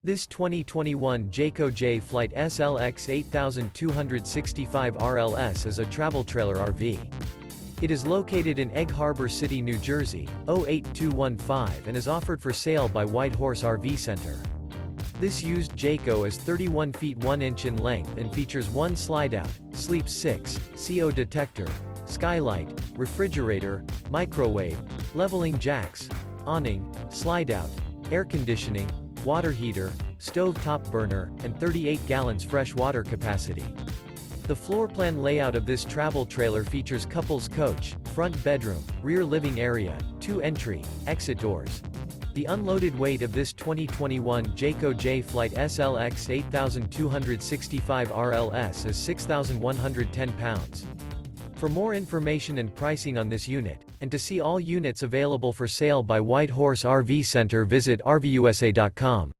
This 2021 Jayco Jay Flight SLX 8265 RLS is a travel trailer RV. It is located in Egg Harbor City, New Jersey, 08215 and is offered for sale by White Horse RV Center. This used Jayco is 31 feet 1 inch in length and features one Slideout, Sleep 6, CO Detector, Skylight, refrigerator, microwave, leveling jacks, awning, Slideout, air conditioning, water heater, stove top burner, and 38 gallons fresh water capacity. The floor plan layout of this travel trailer features couples coach, front bedroom, rear living area, 2 entry, exit doors. The unloaded weight of this 2021 Jayco Jay Flight SLX 8265 RLS is 6,110 pounds. For more information and pricing on this unit, and to see all units available for sale by White Horse RV Center, visit RVUSA.com.